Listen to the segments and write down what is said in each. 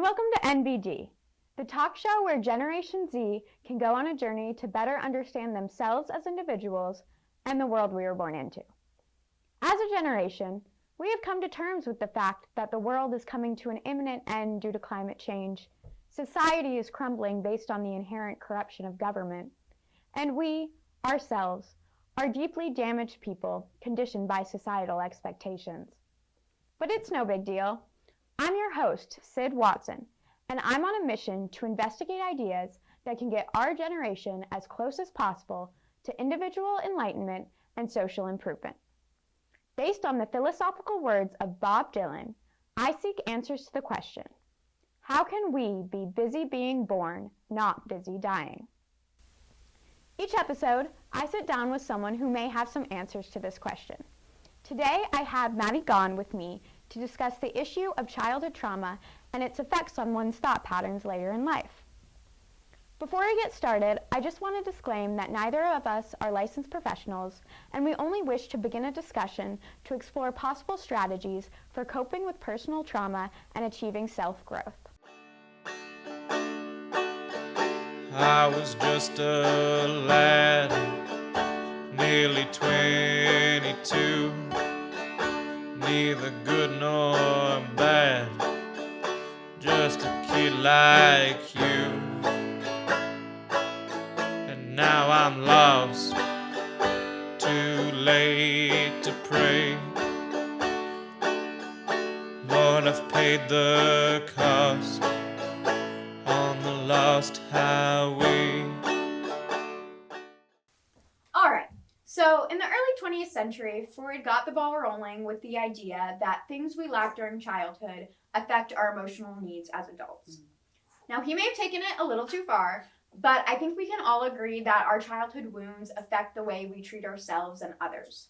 and welcome to NBD, the talk show where Generation Z can go on a journey to better understand themselves as individuals and the world we were born into. As a generation, we have come to terms with the fact that the world is coming to an imminent end due to climate change, society is crumbling based on the inherent corruption of government, and we, ourselves, are deeply damaged people conditioned by societal expectations. But it's no big deal. I'm your host, Syd Watson, and I'm on a mission to investigate ideas that can get our generation as close as possible to individual enlightenment and social improvement. Based on the philosophical words of Bob Dylan, I seek answers to the question, how can we be busy being born, not busy dying? Each episode, I sit down with someone who may have some answers to this question. Today, I have Maddie Gaughan with me to discuss the issue of childhood trauma and its effects on one's thought patterns later in life. Before I get started, I just want to disclaim that neither of us are licensed professionals, and we only wish to begin a discussion to explore possible strategies for coping with personal trauma and achieving self-growth. I was just a lad, nearly 22, neither good nor bad, just a kid like you. And now I'm lost, too late to pray. Lord, I've paid the cost on the lost highway. All right, so in the early 20th century, Freud got the ball rolling with the idea that things we lack during childhood affect our emotional needs as adults. Now, he may have taken it a little too far, but I think we can all agree that our childhood wounds affect the way we treat ourselves and others.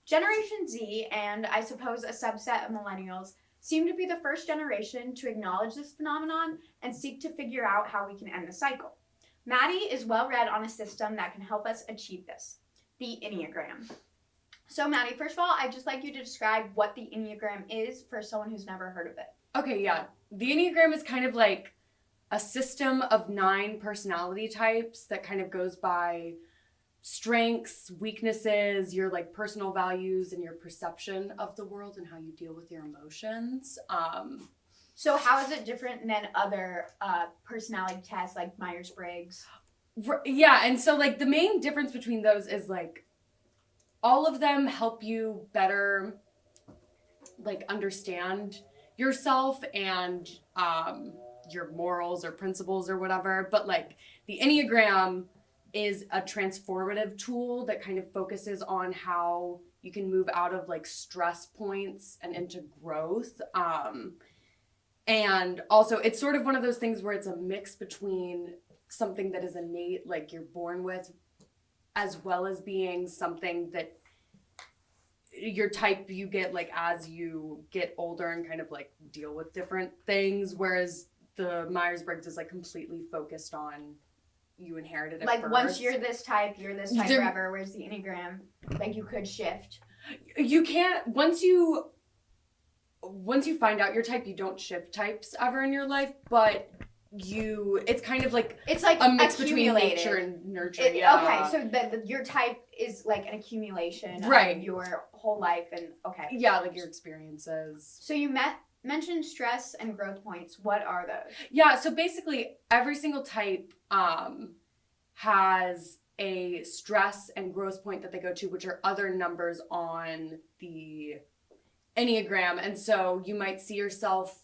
Generation Z, and I suppose a subset of millennials, seem to be the first generation to acknowledge this phenomenon and seek to figure out how we can end the cycle. Maddie is well read on a system that can help us achieve this, the Enneagram. So Maddie, first of all, I'd just like you to describe what the Enneagram is for someone who's never heard of it. Okay, yeah. The Enneagram is kind of like a system of 9 personality types that kind of goes by strengths, weaknesses, your like personal values, and your perception of the world and how you deal with your emotions. So how is it different than other personality tests like Myers-Briggs? Yeah, and so like the main difference between those is like all of them help you better like understand yourself and your morals or principles or whatever. But like the Enneagram is a transformative tool that kind of focuses on how you can move out of like stress points and into growth. And also it's sort of one of those things where it's a mix between something that is innate, like you're born with, as well as being something that your type you get like as you get older and kind of like deal with different things. Whereas the Myers-Briggs is like completely focused on you inherited it like first. Once you're this type forever, whereas the Enneagram, like you could shift. You can't, once you find out your type, you don't shift types ever in your life, but it's kind of like it's like a mix between nature and nurture. Okay, so your type is like an accumulation right. of your whole life and okay. Yeah, like your experiences. So you mentioned stress and growth points. What are those? Yeah, so basically every single type has a stress and growth point that they go to, which are other numbers on the Enneagram. And so you might see yourself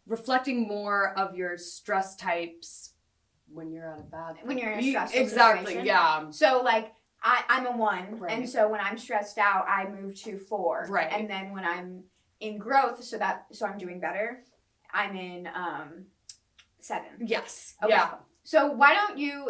reflecting more of your stress types when you're at a bad point. When you're in a stressful Exactly, situation. yeah. So like I'm a 1, right. And so when I'm stressed out, I move to 4. Right. And then when I'm in growth, so I'm doing better, I'm in 7. Yes. Okay. Yeah. So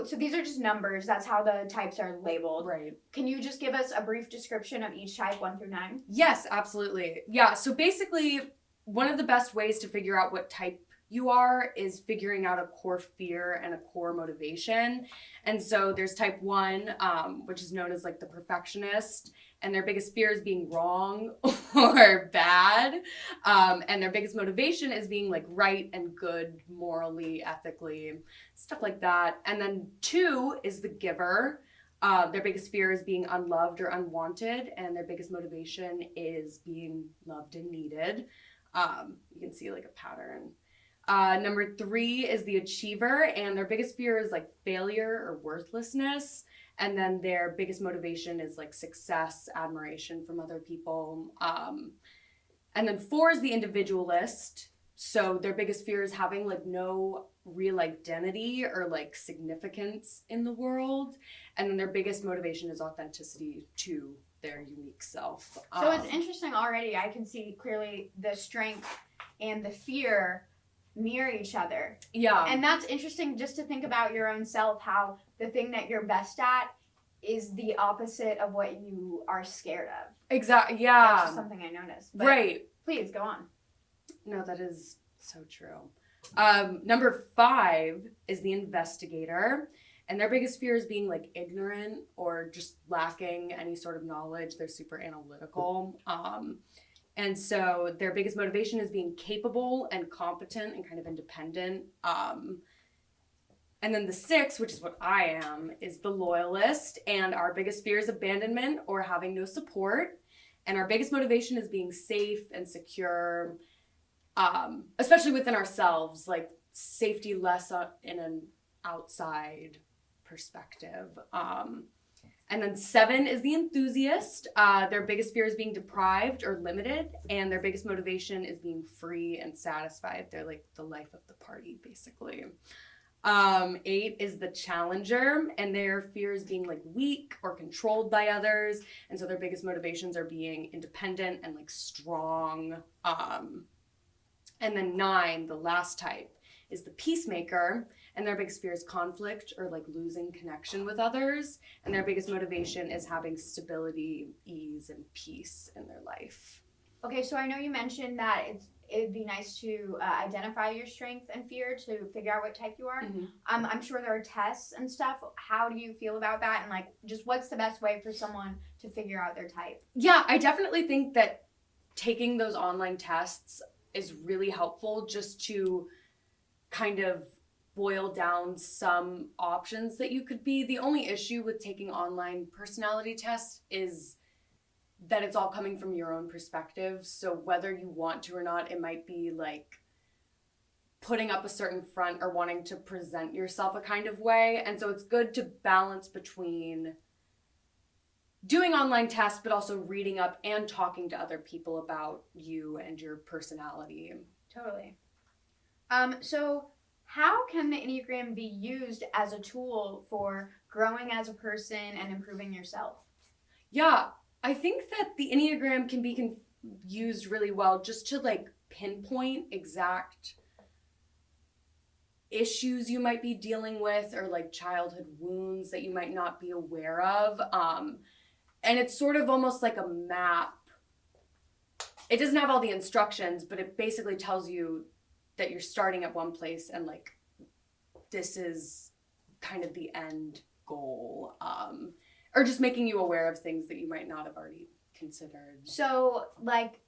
so these are just numbers, that's how the types are labeled. Right. Can you just give us a brief description of each type, 1 through 9? Yes, absolutely. Yeah, so basically one of the best ways to figure out what type you are is figuring out a core fear and a core motivation. And so there's type 1, which is known as like the perfectionist. and their biggest fear is being wrong or bad. And their biggest motivation is being like right and good, morally, ethically, stuff like that. And then 2 is the giver. Their biggest fear is being unloved or unwanted, and their biggest motivation is being loved and needed. You can see like a pattern. Number 3 is the achiever, and their biggest fear is like failure or worthlessness. And then their biggest motivation is like success, admiration from other people. And then 4 is the individualist. So their biggest fear is having like no real identity or like significance in the world. And then their biggest motivation is authenticity to their unique self. So it's interesting already. I can see clearly the strength and the fear mirror each other. Yeah. And that's interesting just to think about your own self, how the thing that you're best at is the opposite of what you are scared of. Exactly. That's Yeah. just something I noticed. But Right. Please go on. No, that is so true. Number 5 is the investigator, and their biggest fear is being like ignorant or just lacking any sort of knowledge. They're super analytical. And so their biggest motivation is being capable and competent and kind of independent. And then the 6, which is what I am, is the loyalist, and our biggest fear is abandonment or having no support. And our biggest motivation is being safe and secure, especially within ourselves, like safety less in an outside perspective. And then 7 is the enthusiast. Their biggest fear is being deprived or limited, and their biggest motivation is being free and satisfied. They're like the life of the party, basically. 8 is the challenger, and their fear is being like weak or controlled by others, and so their biggest motivations are being independent and like strong. And then 9, the last type, is the peacemaker, and their biggest fear is conflict or like losing connection with others, and their biggest motivation is having stability, ease, and peace in their life. Okay, so I know you mentioned that it'd be nice to identify your strength and fear to figure out what type you are. Mm-hmm. I'm sure there are tests and stuff. How do you feel about that? And like, just what's the best way for someone to figure out their type? Yeah, I definitely think that taking those online tests is really helpful just to kind of boil down some options that you could be. The only issue with taking online personality tests is that it's all coming from your own perspective. So whether you want to or not, it might be like putting up a certain front or wanting to present yourself a kind of way. And so it's good to balance between doing online tests, but also reading up and talking to other people about you and your personality. Totally. So how can the Enneagram be used as a tool for growing as a person and improving yourself? Yeah, I think that the Enneagram can be used really well just to like pinpoint exact issues you might be dealing with or like childhood wounds that you might not be aware of. And it's sort of almost like a map. It doesn't have all the instructions, but it basically tells you that you're starting at one place and like this is kind of the end goal. Or just making you aware of things that you might not have already considered. So, like,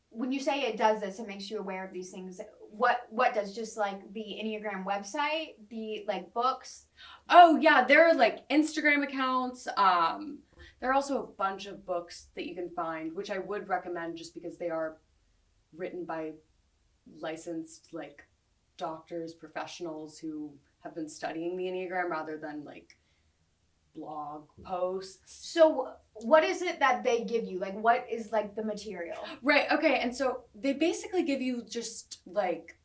when you say it does this, it makes you aware of these things. What does, just like the Enneagram website, the like books? Oh yeah, there are like Instagram accounts. There are also a bunch of books that you can find, which I would recommend just because they are written by licensed like doctors, professionals who have been studying the Enneagram rather than like blog posts. So what is it that they give you? Like, what is like the material? Right, okay, and so they basically give you just like,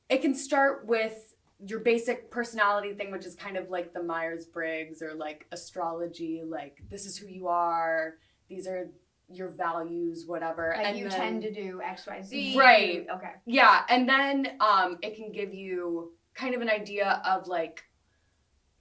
it can start with your basic personality thing, which is kind of like the Myers-Briggs or like astrology, like this is who you are, these are your values, whatever. Like and you then, tend to do X, Y, Z. Right. Okay. Yeah, and then it can give you kind of an idea of like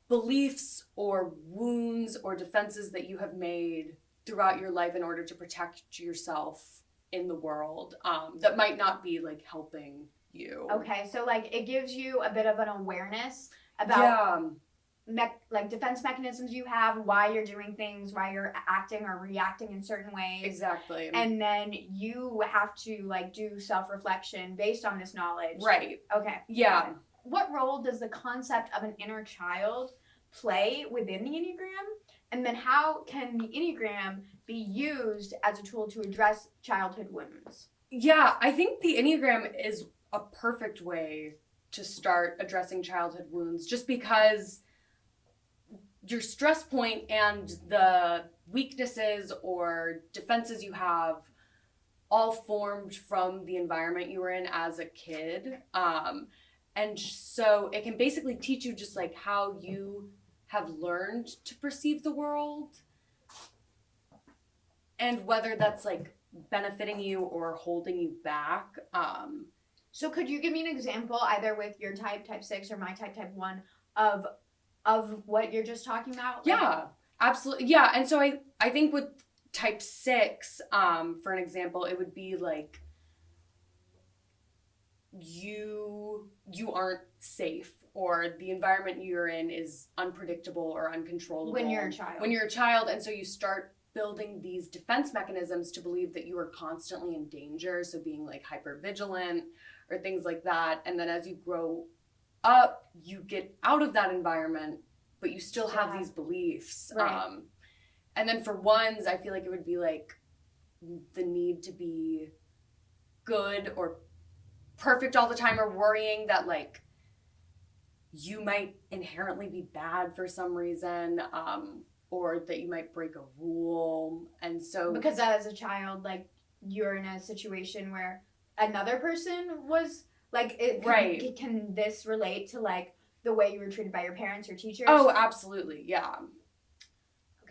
beliefs or wounds or defenses that you have made throughout your life in order to protect yourself in the world that might not be like helping you. Okay, so like it gives you a bit of an awareness about defense mechanisms you have, why you're doing things, why you're acting or reacting in certain ways. Exactly. And then you have to like do self-reflection based on this knowledge. Right. Okay. Yeah. What role does the concept of an inner child play within the Enneagram? And then how can the Enneagram be used as a tool to address childhood wounds? Yeah, I think the Enneagram is a perfect way to start addressing childhood wounds, just because your stress point and the weaknesses or defenses you have all formed from the environment you were in as a kid. And so it can basically teach you just like how you have learned to perceive the world and whether that's like benefiting you or holding you back. So could you give me an example, either with your type 6, or my type 1, of what you're just talking about? Yeah, absolutely. Yeah, and so I think with type 6, for an example, it would be like you aren't safe, or the environment you're in is unpredictable or uncontrollable. When you're a child. When you're a child, and so you start building these defense mechanisms to believe that you are constantly in danger, so being like hypervigilant or things like that. And then as you grow up, you get out of that environment, but you still have these beliefs. Right. And then for ones, I feel like it would be like the need to be good or perfect all the time, or worrying that like you might inherently be bad for some reason, or that you might break a rule. And so because as a child, like, you're in a situation where another person was like, right. Can this relate to like the way you were treated by your parents or teachers? Oh, absolutely. Yeah.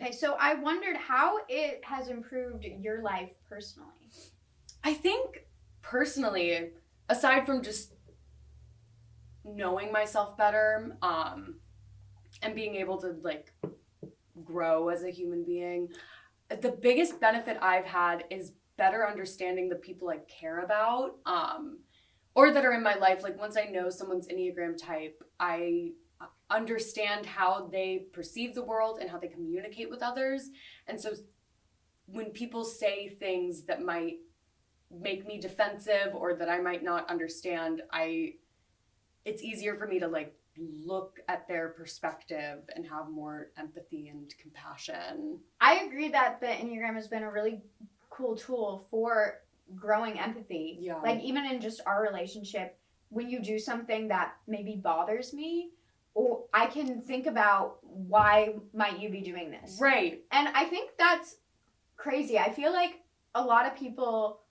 Okay, so I wondered how it has improved your life personally. I think personally, aside from just knowing myself better, and being able to like grow as a human being, the biggest benefit I've had is better understanding the people I care about, or that are in my life. Like, once I know someone's Enneagram type, I understand how they perceive the world and how they communicate with others. And so when people say things that might make me defensive or that I might not understand, it's easier for me to like look at their perspective and have more empathy and compassion. I agree that the Enneagram has been a really cool tool for growing empathy. Yeah. Like, even in just our relationship, when you do something that maybe bothers me, or I can think about, why might you be doing this? Right. And I think that's crazy. I feel like a lot of people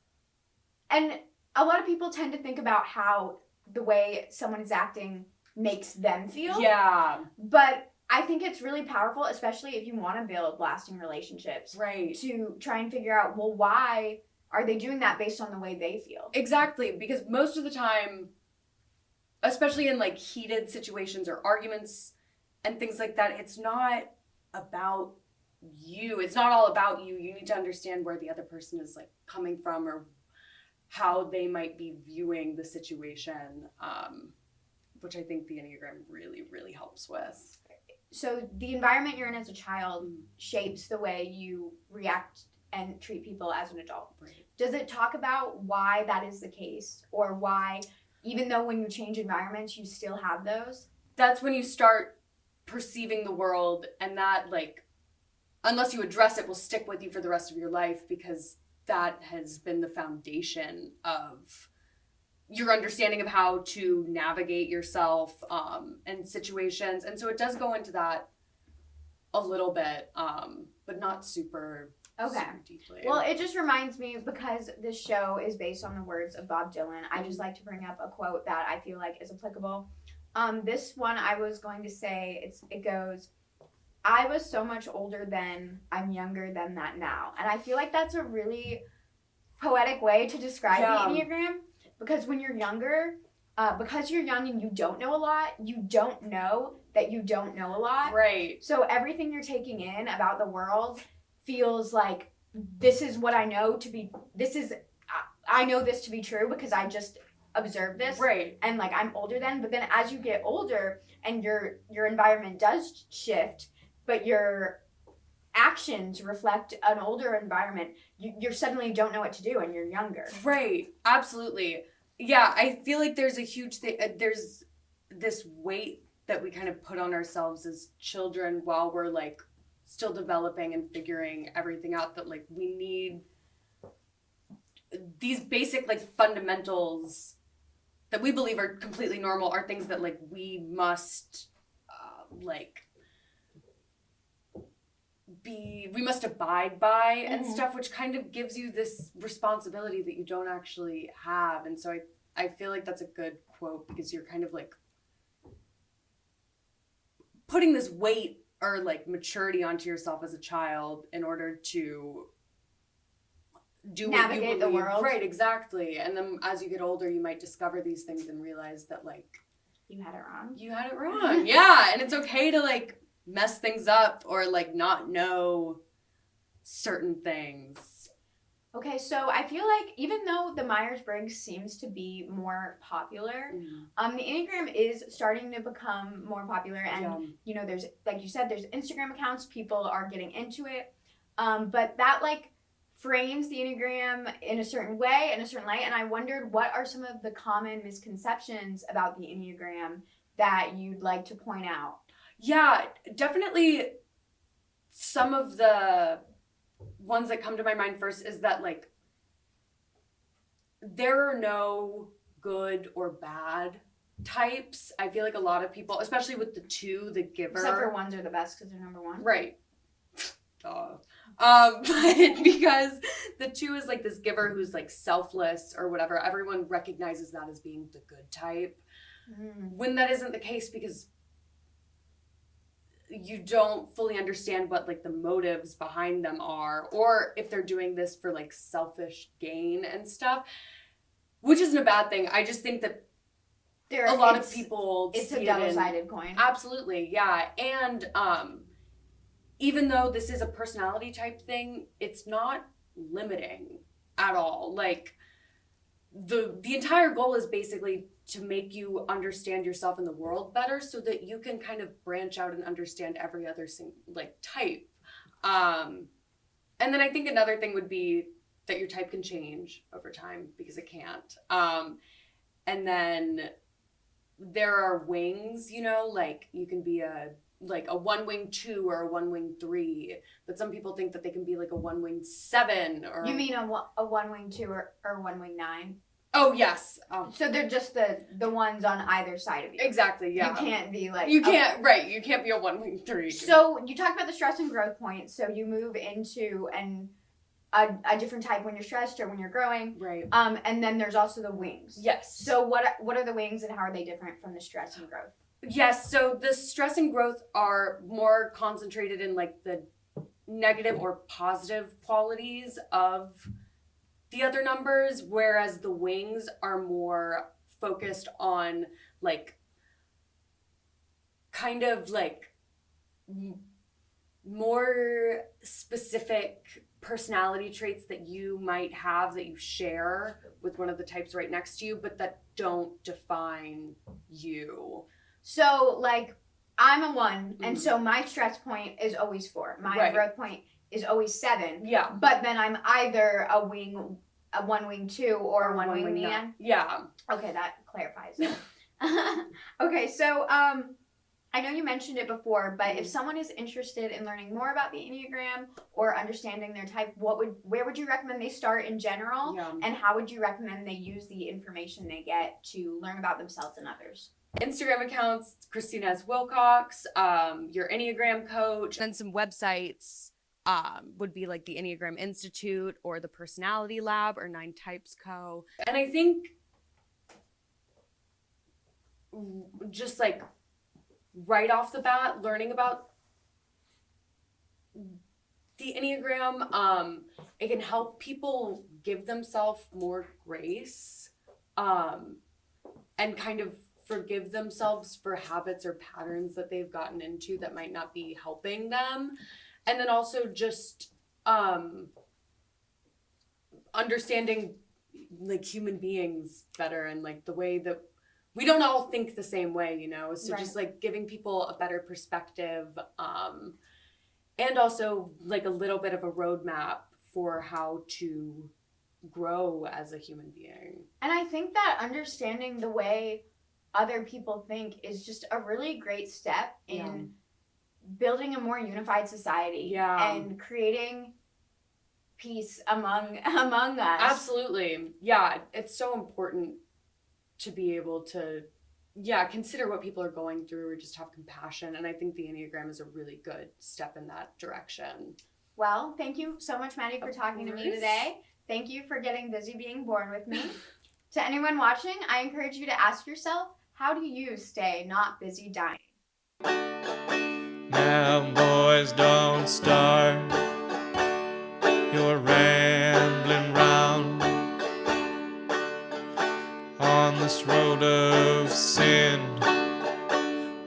tend to think about how the way someone is acting makes them feel. Yeah. But I think it's really powerful, especially if you want to build lasting relationships. Right. To try and figure out, well, why are they doing that based on the way they feel? Exactly. Because most of the time, especially in like heated situations or arguments and things like that, it's not about you. It's not all about you. You need to understand where the other person is like coming from, or how they might be viewing the situation, which I think the Enneagram really, really helps with. So the environment you're in as a child shapes the way you react and treat people as an adult. Right. Does it talk about why that is the case, or why, even though when you change environments, you still have those? That's when you start perceiving the world, and that, like, unless you address it, will stick with you for the rest of your life, because that has been the foundation of your understanding of how to navigate yourself and situations. And so it does go into that a little bit, but not super, super deeply. Well, it just reminds me, because this show is based on the words of Bob Dylan, I just like to bring up a quote that I feel like is applicable. This one I was going to say, it goes, "I was so much older then, I'm younger than that now." And I feel like that's a really poetic way to describe the Enneagram, because when you're younger, because you're young and you don't know a lot, you don't know that you don't know a lot. Right. So everything you're taking in about the world feels like, this is what I know to be, I know this to be true because I just observe this. Right. And like I'm older then, but then as you get older and your environment does shift, but your actions reflect an older environment, you suddenly don't know what to do and you're younger. Right. Absolutely. Yeah, I feel like there's a huge thing. There's this weight that we kind of put on ourselves as children while we're like still developing and figuring everything out, that like we need these basic like fundamentals that we believe are completely normal are things that like we must we must abide by and stuff, which kind of gives you this responsibility that you don't actually have. And so I feel like that's a good quote, because you're kind of like putting this weight or like maturity onto yourself as a child in order to do navigate what you believe. The world. Right, exactly. And then as you get older, you might discover these things and realize that like you had it wrong. You had it wrong. Yeah, and it's okay to like mess things up or like not know certain things. Okay, so I feel like even though the Myers-Briggs seems to be more popular, the Enneagram is starting to become more popular, and you know, there's, like you said, there's Instagram accounts, people are getting into it, but that like frames the Enneagram in a certain way, in a certain light, and I wondered what are some of the common misconceptions about the Enneagram that you'd like to point out? Yeah, definitely some of the ones that come to my mind first is that like there are no good or bad types. I feel like a lot of people, especially with the 2, the giver. Except for ones are the best because they're number 1. Right. But because the 2 is like this giver who's like selfless or whatever, everyone recognizes that as being the good type. When that isn't the case, because you don't fully understand what like the motives behind them are, or if they're doing this for like selfish gain and stuff, which isn't a bad thing. I just think that a lot of people it's a double-sided coin. Absolutely, yeah. And even though this is a personality type thing, it's not limiting at all. Like the entire goal is basically to make you understand yourself in the world better, so that you can kind of branch out and understand every other like type. And then I think another thing would be that your type can change over time, because it can't. And then there are wings, you know, like you can be a 1-wing 2 or a 1-wing 3, but some people think that they can be like a 1-wing 7 or. You mean a 1-wing 2 or 1-wing 9? Oh, yes. So they're just the ones on either side of you. Exactly, yeah. You can't be like... You can't, right, you can't be a 1-wing 3. So you talked about the stress and growth point, so you move into a different type when you're stressed or when you're growing. Right. And then there's also the wings. Yes. So what are the wings and how are they different from the stress and growth? Yes, so the stress and growth are more concentrated in like the negative or positive qualities of the other numbers, whereas the wings are more focused on like kind of like more specific personality traits that you might have that you share with one of the types right next to you, but that don't define you. So like I'm a 1, and so my stress point is always 4. My growth point is always 7. Yeah. But then I'm either a 1-wing 2 or a 1-wing 9. Yeah. Okay, that clarifies it. Okay, so I know you mentioned it before, but if someone is interested in learning more about the Enneagram or understanding their type, where would you recommend they start in general? Yeah. And how would you recommend they use the information they get to learn about themselves and others? Instagram accounts, Christina S. Wilcox, your Enneagram coach, and some websites would be like the Enneagram Institute or the Personality Lab or 9 Types Co. And I think just like right off the bat, learning about the Enneagram, it can help people give themselves more grace and kind of forgive themselves for habits or patterns that they've gotten into that might not be helping them. And then also just understanding like human beings better, and like the way that we don't all think the same way, you know? So just like giving people a better perspective, and also like a little bit of a roadmap for how to grow as a human being. And I think that understanding the way other people think is just a really great step in building a more unified society and creating peace among us. Absolutely. Yeah, it's so important to be able to consider what people are going through, or just have compassion, and I think the Enneagram is a really good step in that direction. Well, thank you so much, Maddie, for talking to me today. Thank you for getting busy being born with me. To anyone watching, I encourage you to ask yourself, how do you stay not busy dying? Now, boys, don't start. You're rambling round on this road of sin,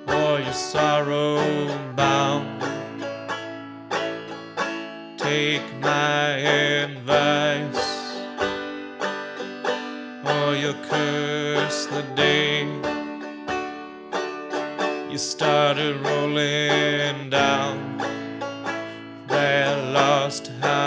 or you're sorrow bound. Take my advice, or you'll curse the day you started rolling down that lost house.